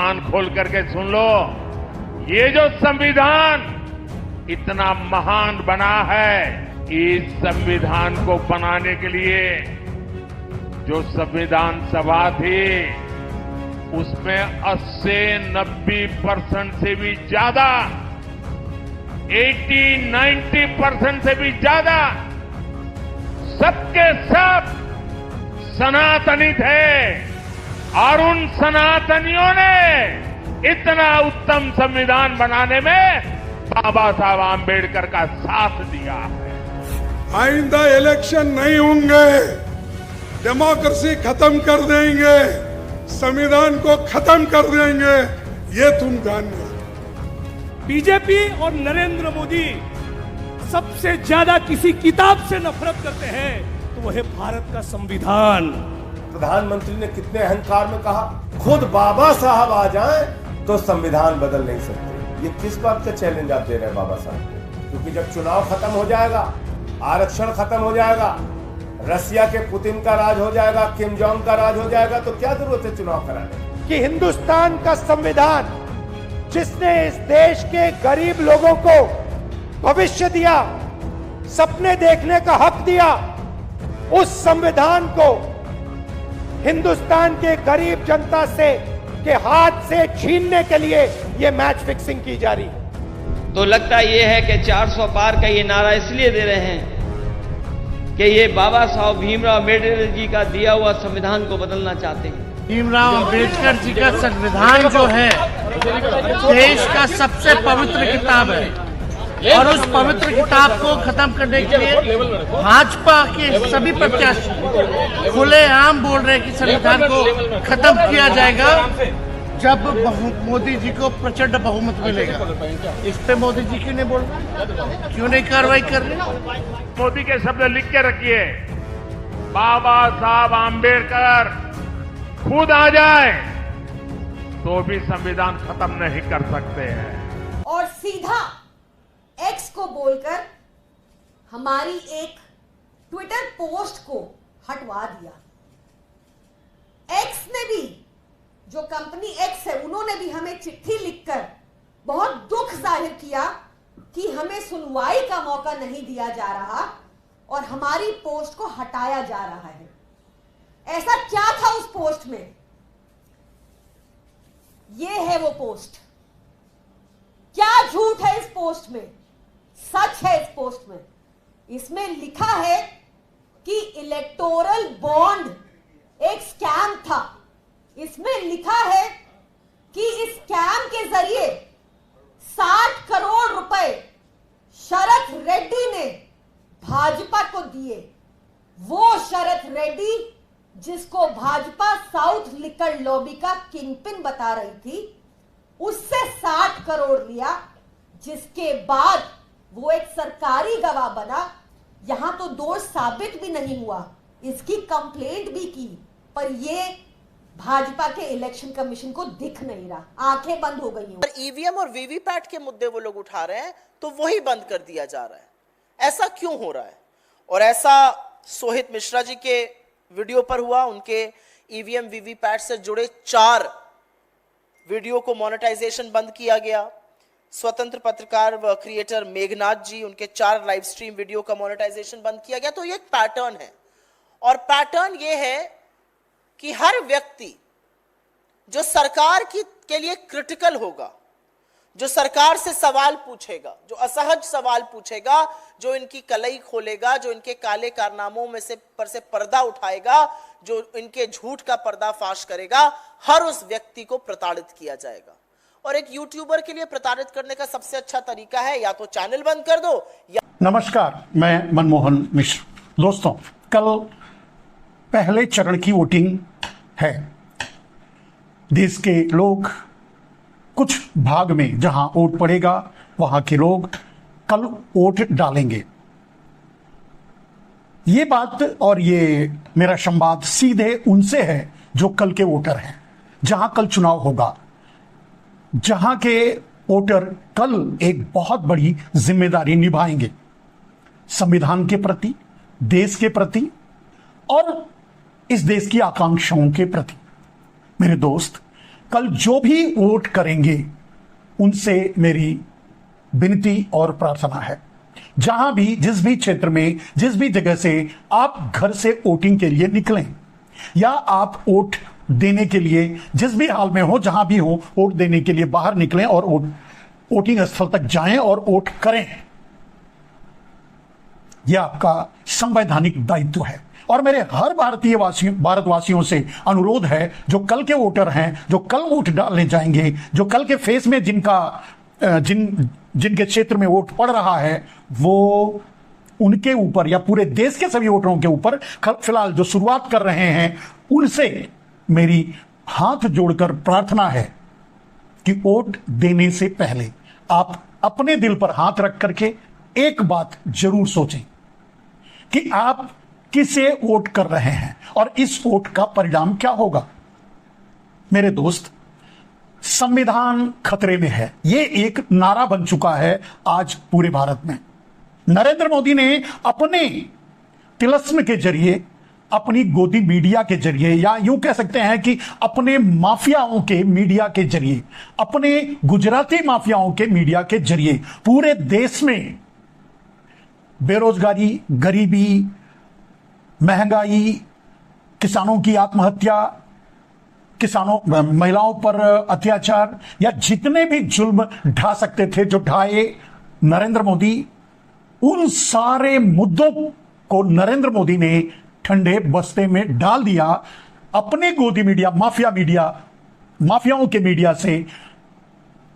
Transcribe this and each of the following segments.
कान खोल करके सुन लो, ये जो संविधान इतना महान बना है, इस संविधान को बनाने के लिए जो संविधान सभा थी उसमें 80-90% से भी ज्यादा, 80-90% से भी ज्यादा सबके सब सनातनी थे और उन सनातनियों ने इतना उत्तम संविधान बनाने में बाबा साहब आम्बेडकर का साथ दिया है। आइंदा इलेक्शन नहीं होंगे, डेमोक्रेसी खत्म कर देंगे, संविधान को खत्म कर देंगे, ये तुम ध्यान रखो। बीजेपी और नरेंद्र मोदी सबसे ज्यादा किसी किताब से नफरत करते हैं तो वह है भारत का संविधान। प्रधानमंत्री ने कितने अहंकार में कहा, खुद बाबा साहब आ जाएं तो संविधान बदल नहीं सकते। ये किस बात का चैलेंज आप दे रहे हैं बाबा साहब को? क्योंकि जब चुनाव खत्म हो जाएगा, आरक्षण खत्म हो जाएगा, रसिया के पुतिन का राज हो जाएगा, किम जोंग का राज हो जाएगा, तो क्या जरूरत है चुनाव कराने कि हिंदुस्तान का संविधान जिसने इस देश के गरीब लोगों को भविष्य दिया, सपने देखने का हक दिया, उस संविधान को हिंदुस्तान के गरीब जनता से के हाथ से छीनने के लिए यह मैच फिक्सिंग की जा रही है। तो लगता यह है कि 400 पार का ये नारा इसलिए दे रहे हैं कि ये बाबा साहब भीमराव अम्बेडकर जी का दिया हुआ संविधान को बदलना चाहते हैं। भीमराव अम्बेडकर जी का संविधान जो है देश का सबसे पवित्र किताब है और उस पवित्र किताब को खत्म करने के लिए भाजपा के सभी प्रत्याशी खुलेआम बोल रहे हैं कि संविधान को खत्म किया जाएगा जब मोदी जी को प्रचंड बहुमत मिलेगा। इस पे मोदी जी क्यों नहीं बोल रहे, क्यों नहीं कार्रवाई कर रहे? मोदी के शब्द लिख के रखिए, बाबा साहब आम्बेडकर खुद आ जाए तो भी संविधान खत्म नहीं कर सकते हैं। और सीधा एक्स को बोलकर हमारी एक ट्विटर पोस्ट को हटवा दिया। एक्स ने भी, जो कंपनी एक्स है, उन्होंने भी हमें चिट्ठी लिखकर बहुत दुख जाहिर किया कि हमें सुनवाई का मौका नहीं दिया जा रहा और हमारी पोस्ट को हटाया जा रहा है। ऐसा क्या था उस पोस्ट में? ये है वो पोस्ट। क्या झूठ है इस पोस्ट में, सच है इस पोस्ट में। इसमें लिखा है कि इलेक्टोरल बॉन्ड एक स्कैम था। इसमें लिखा है कि इस स्कैम के जरिए 60 करोड़ रुपए शरद रेड्डी ने भाजपा को दिए। वो शरद रेड्डी जिसको भाजपा साउथ लिकर लॉबी का किंगपिन बता रही थी, उससे 60 करोड़ लिया, जिसके बाद वो एक सरकारी गवाह बना। यहां तो दोष साबित भी नहीं हुआ, इसकी कंप्लेंट भी की, पर ये भाजपा के इलेक्शन कमीशन को दिख नहीं रहा, आंखें बंद हो गई हैं। ईवीएम और वीवीपैट के मुद्दे वो लोग उठा रहे हैं तो वही बंद कर दिया जा रहा है। ऐसा क्यों हो रहा है? और ऐसा सोहित मिश्रा जी के वीडियो पर हुआ। उनके ईवीएम वीवीपैट से जुड़े 4 वीडियो को मोनेटाइजेशन बंद किया गया। स्वतंत्र पत्रकार व क्रिएटर मेघनाथ जी, उनके 4 लाइव स्ट्रीम वीडियो का मोनेटाइजेशन बंद किया गया। तो ये एक पैटर्न है, और पैटर्न ये है कि हर व्यक्ति जो सरकार के लिए क्रिटिकल होगा, जो सरकार से सवाल पूछेगा, जो असहज सवाल पूछेगा, जो इनकी कलई खोलेगा, जो इनके काले कारनामों में से पर्दा उठाएगा, जो इनके झूठ का पर्दाफाश करेगा, हर उस व्यक्ति को प्रताड़ित किया जाएगा। और एक यूट्यूबर के लिए प्रताड़ित करने का सबसे अच्छा तरीका है या तो चैनल बंद कर दो या। नमस्कार, मैं मनमोहन मिश्र। दोस्तों, कल पहले चरण की वोटिंग है। देश के लोग कुछ भाग में जहां वोट पड़ेगा वहां के लोग कल वोट डालेंगे। ये बात और ये मेरा संवाद सीधे उनसे है जो कल के वोटर हैं। जहां कल चुनाव होगा, जहां के वोटर कल एक बहुत बड़ी जिम्मेदारी निभाएंगे संविधान के प्रति, देश के प्रति और इस देश की आकांक्षाओं के प्रति। मेरे दोस्त, कल जो भी वोट करेंगे उनसे मेरी विनती और प्रार्थना है, जहां भी जिस भी क्षेत्र में जिस भी जगह से आप घर से वोटिंग के लिए निकलें या आप वोट देने के लिए जिस भी हाल में हो, जहां भी हो, वोट देने के लिए बाहर निकलें और वोटिंग स्थल तक जाएं और वोट करें। यह आपका संवैधानिक दायित्व है और मेरे हर भारतवासियों से अनुरोध है, जो कल के वोटर हैं, जो कल वोट डालने जाएंगे, जो कल के फेस में जिनके क्षेत्र में वोट पड़ रहा है, वो उनके ऊपर या पूरे देश के सभी वोटरों के ऊपर फिलहाल जो शुरुआत कर रहे हैं, उनसे मेरी हाथ जोड़कर प्रार्थना है कि वोट देने से पहले आप अपने दिल पर हाथ रख करके एक बात जरूर सोचें कि आप किसे वोट कर रहे हैं और इस वोट का परिणाम क्या होगा। मेरे दोस्त, संविधान खतरे में है, यह एक नारा बन चुका है आज पूरे भारत में। नरेंद्र मोदी ने अपने तिलस्म के जरिए, अपनी गोदी मीडिया के जरिए, या यूं कह सकते हैं कि अपने माफियाओं के मीडिया के जरिए, अपने गुजराती माफियाओं के मीडिया के जरिए पूरे देश में बेरोजगारी, गरीबी, महंगाई, किसानों की आत्महत्या, महिलाओं पर अत्याचार या जितने भी जुल्म ढा सकते थे जो ढाए नरेंद्र मोदी, उन सारे मुद्दों को नरेंद्र मोदी ने ठंडे बस्ते में डाल दिया। अपने गोदी मीडिया, माफियाओं के मीडिया से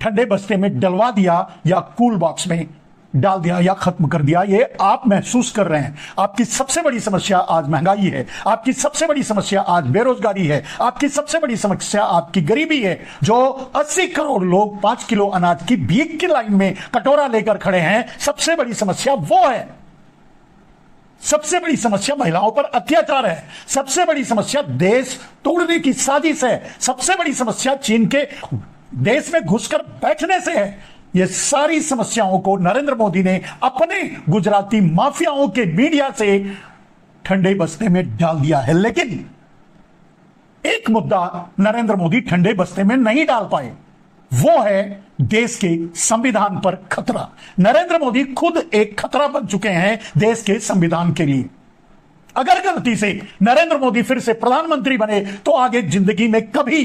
ठंडे बस्ते में डलवा दिया या कूल बॉक्स में डाल दिया या खत्म कर दिया। ये आप महसूस कर रहे हैं। आपकी सबसे बड़ी समस्या आज महंगाई है, आपकी सबसे बड़ी समस्या आज बेरोजगारी है, आपकी सबसे बड़ी समस्या आपकी गरीबी है। जो 80 करोड़ लोग 5 किलो अनाज की भीख की लाइन में कटोरा लेकर खड़े हैं, सबसे बड़ी समस्या वो है। सबसे बड़ी समस्या महिलाओं पर अत्याचार है, सबसे बड़ी समस्या देश तोड़ने की साजिश है, सबसे बड़ी समस्या चीन के देश में घुसकर बैठने से है। ये सारी समस्याओं को नरेंद्र मोदी ने अपने गुजराती माफियाओं के मीडिया से ठंडे बस्ते में डाल दिया है। लेकिन एक मुद्दा नरेंद्र मोदी ठंडे बस्ते में नहीं डाल पाए, वो है देश के संविधान पर खतरा। नरेंद्र मोदी खुद एक खतरा बन चुके हैं देश के संविधान के लिए। अगर गलती से नरेंद्र मोदी फिर से प्रधानमंत्री बने तो आगे जिंदगी में कभी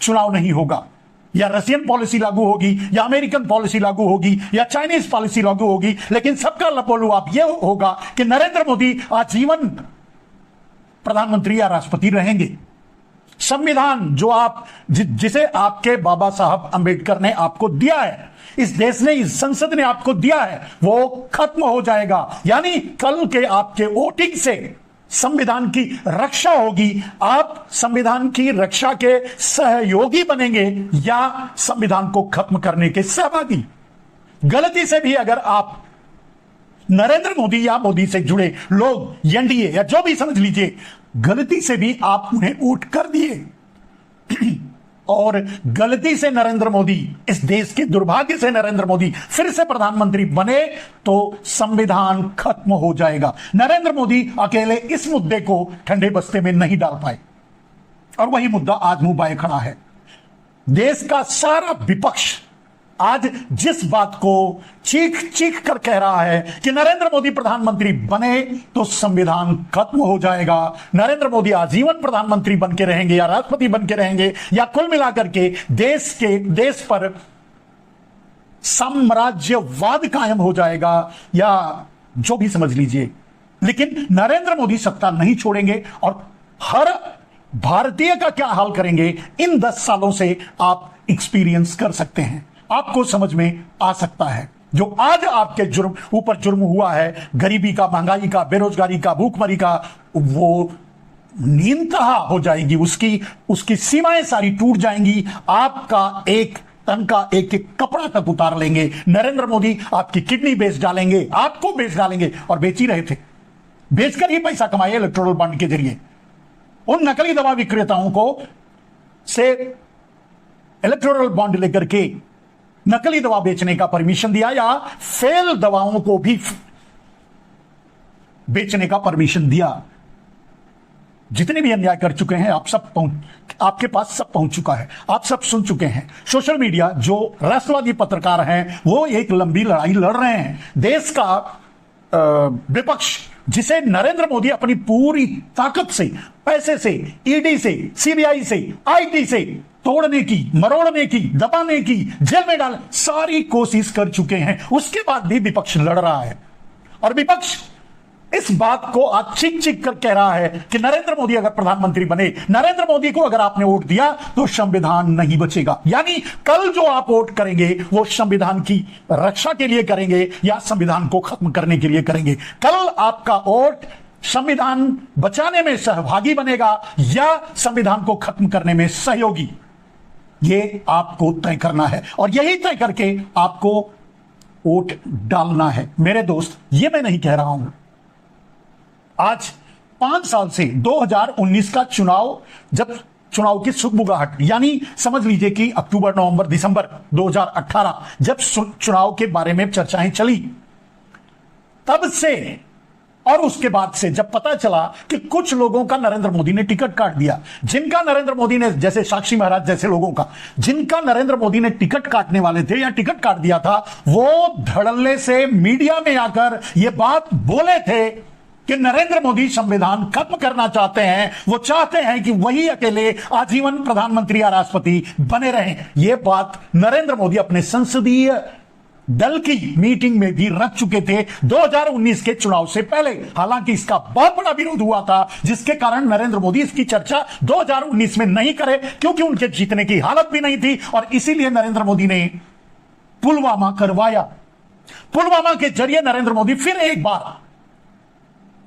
चुनाव नहीं होगा। या रशियन पॉलिसी लागू होगी, या अमेरिकन पॉलिसी लागू होगी, या चाइनीज पॉलिसी लागू होगी, लेकिन सबका लपोलुआप यह होगा कि नरेंद्र मोदी आजीवन प्रधानमंत्री या राष्ट्रपति रहेंगे। संविधान जो जिसे आपके बाबा साहब अंबेडकर ने आपको दिया है, इस देश ने, इस संसद ने आपको दिया है, वो खत्म हो जाएगा। यानी कल के आपके वोटिंग से संविधान की रक्षा होगी। आप संविधान की रक्षा के सहयोगी बनेंगे या संविधान को खत्म करने के सहभागी। गलती से भी अगर आप नरेंद्र मोदी या मोदी से जुड़े लोग, एनडीए या जो भी समझ लीजिए, गलती से भी आप उन्हें वोट कर दिए और गलती से नरेंद्र मोदी, इस देश के दुर्भाग्य से नरेंद्र मोदी फिर से प्रधानमंत्री बने तो संविधान खत्म हो जाएगा। नरेंद्र मोदी अकेले इस मुद्दे को ठंडे बस्ते में नहीं डाल पाए और वही मुद्दा आज मुंह बाए खड़ा है। देश का सारा विपक्ष आज जिस बात को चीख चीख कर कह रहा है कि नरेंद्र मोदी प्रधानमंत्री बने तो संविधान खत्म हो जाएगा, नरेंद्र मोदी आजीवन प्रधानमंत्री बन के रहेंगे या राष्ट्रपति बन के रहेंगे, या कुल मिलाकर के देश पर साम्राज्यवाद कायम हो जाएगा, या जो भी समझ लीजिए, लेकिन नरेंद्र मोदी सत्ता नहीं छोड़ेंगे। और हर भारतीय का क्या हाल करेंगे, इन 10 सालों से आप एक्सपीरियंस कर सकते हैं, आपको समझ में आ सकता है। जो आज आपके जुर्म हुआ है, गरीबी का, महंगाई का, बेरोजगारी का, भूखमरी का, वो नींदतहा हो जाएगी, उसकी सीमाएं सारी टूट जाएंगी। आपका एक तन का एक एक कपड़ा तक उतार लेंगे। नरेंद्र मोदी आपकी किडनी बेच डालेंगे, आपको बेच डालेंगे, और बेच ही रहे थे, बेचकर ही पैसा कमाए इलेक्टोरल बॉन्ड के जरिए। उन नकली दवा विक्रेताओं को से इलेक्टोरल बॉन्ड लेकर के नकली दवा बेचने का परमिशन दिया, या फेल दवाओं को भी बेचने का परमिशन दिया। जितने भी अन्याय कर चुके हैं आपके पास सब पहुंच चुका है, आप सब सुन चुके हैं। सोशल मीडिया जो राष्ट्रवादी पत्रकार हैं वो एक लंबी लड़ाई लड़ रहे हैं। देश का विपक्ष जिसे नरेंद्र मोदी अपनी पूरी ताकत से, पैसे से, ईडी से, सीबीआई से, आईटी से तोड़ने की, मरोड़ने की, दबाने की, जेल में डाल सारी कोशिश कर चुके हैं, उसके बाद भी विपक्ष लड़ रहा है। और विपक्ष इस बात को आज चीख चीख कर कह रहा है कि नरेंद्र मोदी अगर प्रधानमंत्री बने, नरेंद्र मोदी को अगर आपने वोट दिया तो संविधान नहीं बचेगा। यानी कल जो आप वोट करेंगे वो संविधान की रक्षा के लिए करेंगे या संविधान को खत्म करने के लिए करेंगे। कल आपका वोट संविधान बचाने में सहभागी बनेगा या संविधान को खत्म करने में सहयोगी, ये आपको तय करना है और यही तय करके आपको वोट डालना है। मेरे दोस्त, ये मैं नहीं कह रहा हूं। आज 5 साल से 2019 का चुनाव, जब चुनाव की सुगबुगाहट, यानी समझ लीजिए कि अक्टूबर, नवंबर, दिसंबर 2018 जब चुनाव के बारे में चर्चाएं चली, तब से और उसके बाद से जब पता चला कि कुछ लोगों का नरेंद्र मोदी ने टिकट काट दिया, जिनका नरेंद्र मोदी ने, जैसे साक्षी महाराज जैसे लोगों का, जिनका नरेंद्र मोदी ने टिकट काटने वाले थे या टिकट काट दिया था, वो धड़ल्ले से मीडिया में आकर ये बात बोले थे कि नरेंद्र मोदी संविधान खत्म करना चाहते हैं, वो चाहते हैं कि वही अकेले आजीवन प्रधानमंत्री या राष्ट्रपति बने रहें। यह बात नरेंद्र मोदी अपने संसदीय दल की मीटिंग में भी रख चुके थे 2019 के चुनाव से पहले। हालांकि इसका बहुत बड़ा विरोध हुआ था, जिसके कारण नरेंद्र मोदी इसकी चर्चा 2019 में नहीं करे, क्योंकि उनके जीतने की हालत भी नहीं थी और इसीलिए नरेंद्र मोदी ने पुलवामा करवाया। पुलवामा के जरिए नरेंद्र मोदी फिर एक बार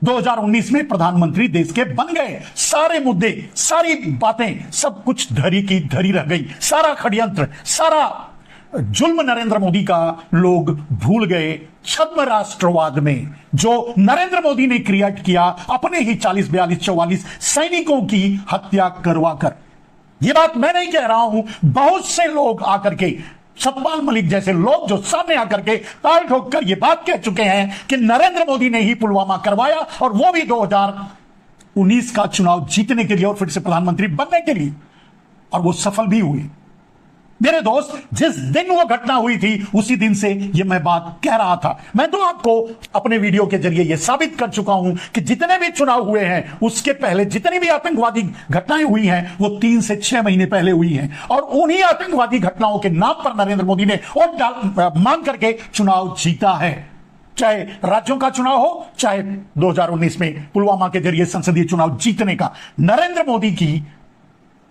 2019 में प्रधानमंत्री देश के बन गए। सारे मुद्दे, सारी बातें, सब कुछ धरी की धरी रह गई। सारा षड्यंत्र, सारा जुल्म नरेंद्र मोदी का लोग भूल गए। छद्म राष्ट्रवाद में जो नरेंद्र मोदी ने क्रिएट किया, अपने ही 40, 42, 44 सैनिकों की हत्या करवाकर। यह बात मैं नहीं कह रहा हूं, बहुत से लोग आकर के, सतपाल मलिक जैसे लोग जो सामने आकर के ताल ठोक कर यह बात कह चुके हैं कि नरेंद्र मोदी ने ही पुलवामा करवाया, और वो भी 2019 का चुनाव जीतने के लिए और फिर से प्रधानमंत्री बनने के लिए, और वो सफल भी हुए। मेरे दोस्त, जिस दिन वो घटना हुई थी उसी दिन से ये मैं बात कह रहा था। मैं तो आपको अपने वीडियो के जरिए ये साबित कर चुका हूं कि जितने भी चुनाव हुए हैं उसके पहले जितनी भी आतंकवादी घटनाएं हुई हैं वो 3 से 6 महीने पहले हुई हैं, और उन्हीं आतंकवादी घटनाओं के नाम पर नरेंद्र मोदी ने वोट मांग करके चुनाव जीता है। चाहे राज्यों का चुनाव हो, चाहे 2019 में पुलवामा के जरिए संसदीय चुनाव जीतने का। नरेंद्र मोदी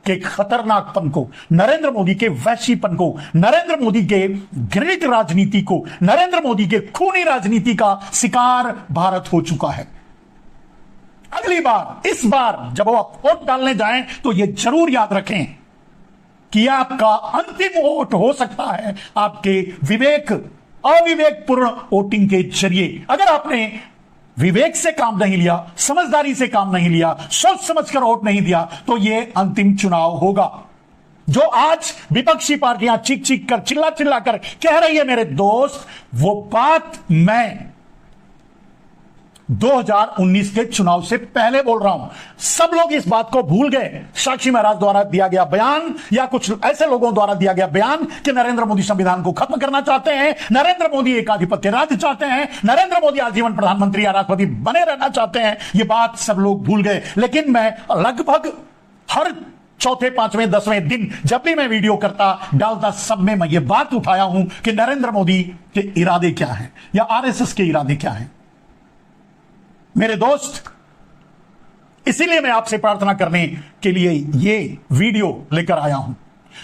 के खतरनाकपन को, नरेंद्र मोदी के वैश्यपन को, नरेंद्र मोदी के घृणित राजनीति को, नरेंद्र मोदी के खूनी राजनीति का शिकार भारत हो चुका है। अगली बार, इस बार जब आप वोट डालने जाएं तो यह जरूर याद रखें कि आपका अंतिम वोट हो सकता है आपके अविवेकपूर्ण वोटिंग के जरिए। अगर आपने विवेक से काम नहीं लिया, समझदारी से काम नहीं लिया, सोच समझकर वोट नहीं दिया, तो यह अंतिम चुनाव होगा। जो आज विपक्षी पार्टियां चीख चीख कर, चिल्ला चिल्ला कर कह रही है मेरे दोस्त, वो बात मैं 2019 के चुनाव से पहले बोल रहा हूं। सब लोग इस बात को भूल गए। साक्षी महाराज द्वारा दिया गया बयान या कुछ ऐसे लोगों द्वारा दिया गया बयान कि नरेंद्र मोदी संविधान को खत्म करना चाहते हैं, नरेंद्र मोदी एकाधिपत्य राज्य चाहते हैं, नरेंद्र मोदी आजीवन प्रधानमंत्री या राष्ट्रपति बने रहना चाहते हैं, यह बात सब लोग भूल गए। लेकिन मैं लगभग हर चौथे, 5वें, 10वें दिन जब भी मैं वीडियो करता डालता, सब में मैं ये बात उठाया हूं कि नरेंद्र मोदी के इरादे क्या हैं या आरएसएस के इरादे क्या हैं। मेरे दोस्त, इसीलिए मैं आपसे प्रार्थना करने के लिए ये वीडियो लेकर आया हूं।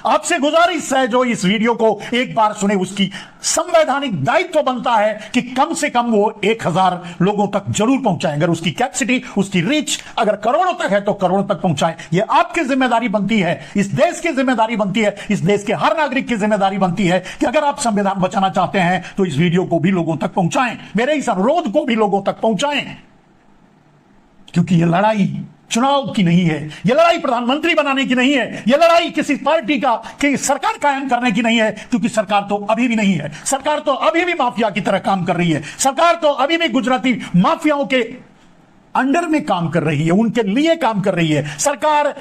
आपसे गुजारिश है जो इस वीडियो को एक बार सुने, उसकी संवैधानिक दायित्व बनता है कि कम से कम वो 1000 लोगों तक जरूर पहुंचाए। अगर उसकी कैपेसिटी, उसकी रीच अगर करोड़ों तक है तो करोड़ों तक पहुंचाए। ये आपकी जिम्मेदारी बनती है, इस देश की जिम्मेदारी बनती है, इस देश के हर नागरिक की जिम्मेदारी बनती है कि अगर आप संविधान बचाना चाहते हैं तो इस वीडियो को भी लोगों तक पहुंचाएं, मेरे इस अनुरोध को भी लोगों तक पहुंचाएं। क्योंकि यह लड़ाई चुनाव की नहीं है, यह लड़ाई प्रधानमंत्री बनाने की नहीं है, यह लड़ाई किसी पार्टी की सरकार कायम करने की नहीं है, क्योंकि सरकार तो अभी भी नहीं है। सरकार तो अभी भी माफिया की तरह काम कर रही है। सरकार तो अभी भी गुजराती माफियाओं के अंडर में काम कर रही है, उनके लिए काम कर रही है। सरकार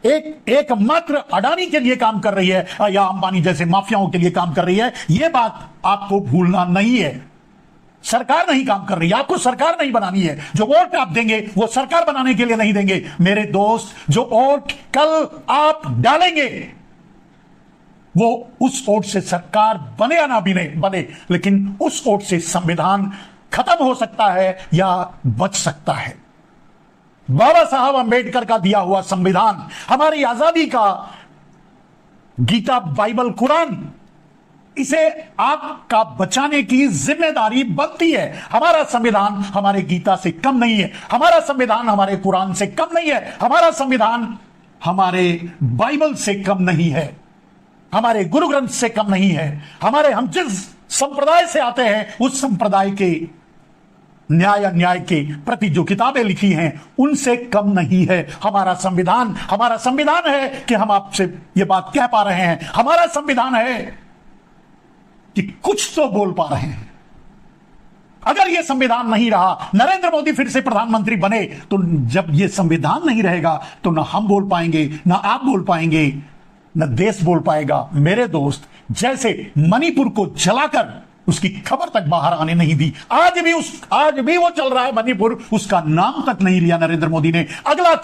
एकमात्र अडानी के लिए काम कर रही है या अंबानी जैसे माफियाओं के लिए काम कर रही है, यह बात आपको भूलना नहीं है। सरकार नहीं काम कर रही है, आपको सरकार नहीं बनानी है। जो वोट आप देंगे वो सरकार बनाने के लिए नहीं देंगे मेरे दोस्त। जो वोट कल आप डालेंगे वो उस वोट से सरकार बने या ना बने, लेकिन उस वोट से संविधान खत्म हो सकता है या बच सकता है। बाबा साहब अंबेडकर का दिया हुआ संविधान, हमारी आजादी का गीता, बाइबल, कुरान, इसे आपका बचाने की जिम्मेदारी बनती है। हमारा संविधान हमारे गीता से कम नहीं है, हमारा संविधान हमारे कुरान से कम नहीं है, हमारा संविधान हमारे बाइबल से कम नहीं है, हमारे गुरु ग्रंथ से कम नहीं है, हम जिस संप्रदाय से आते हैं उस संप्रदाय के न्याय के प्रति जो किताबें लिखी हैं उनसे कम नहीं है हमारा संविधान है कि हम आपसे ये बात कह पा रहे हैं। हमारा संविधान है कि कुछ तो बोल पा रहे हैं। अगर यह संविधान नहीं रहा, नरेंद्र मोदी फिर से प्रधानमंत्री बने, तो जब यह संविधान नहीं रहेगा तो ना हम बोल पाएंगे, ना आप बोल पाएंगे, न देश बोल पाएगा। मेरे दोस्त, जैसे मणिपुर को जलाकर उसकी खबर तक बाहर आने नहीं दी, आज भी वो चल रहा है मणिपुर, उसका नाम तक नहीं लिया नरेंद्र मोदी ने। अगला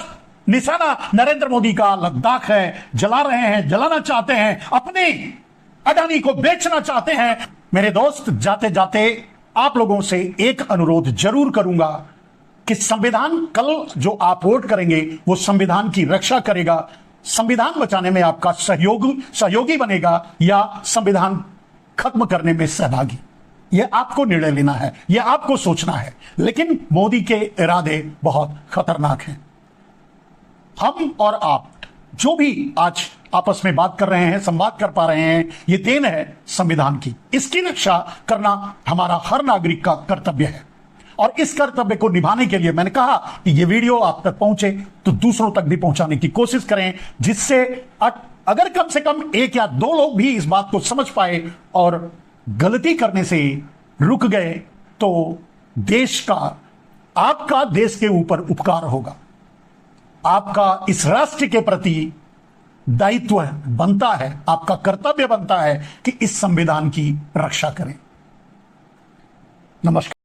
निशाना नरेंद्र मोदी का लद्दाख है, जला रहे हैं, जलाना चाहते हैं, अपने अडानी को बेचना चाहते हैं। मेरे दोस्त, जाते जाते आप लोगों से एक अनुरोध जरूर करूंगा कि संविधान कल जो आप वोट करेंगे वो संविधान की रक्षा करेगा, संविधान बचाने में आपका सहयोगी बनेगा या संविधान खत्म करने में सहभागी। यह आपको निर्णय लेना है, यह आपको सोचना है। लेकिन मोदी के इरादे बहुत खतरनाक हैं। हम और आप जो भी आज आपस में बात कर रहे हैं, संवाद कर पा रहे हैं, यह देन है संविधान की। इसकी रक्षा करना हमारा हर नागरिक का कर्तव्य है और इस कर्तव्य को निभाने के लिए मैंने कहा कि यह वीडियो आप तक पहुंचे तो दूसरों तक भी पहुंचाने की कोशिश करें, जिससे अगर कम से कम एक या दो लोग भी इस बात को समझ पाए और गलती करने से रुक गए तो देश का, आपका देश के ऊपर उपकार होगा। आपका इस राष्ट्र के प्रति दायित्व बनता है, आपका कर्तव्य बनता है कि इस संविधान की रक्षा करें। नमस्कार।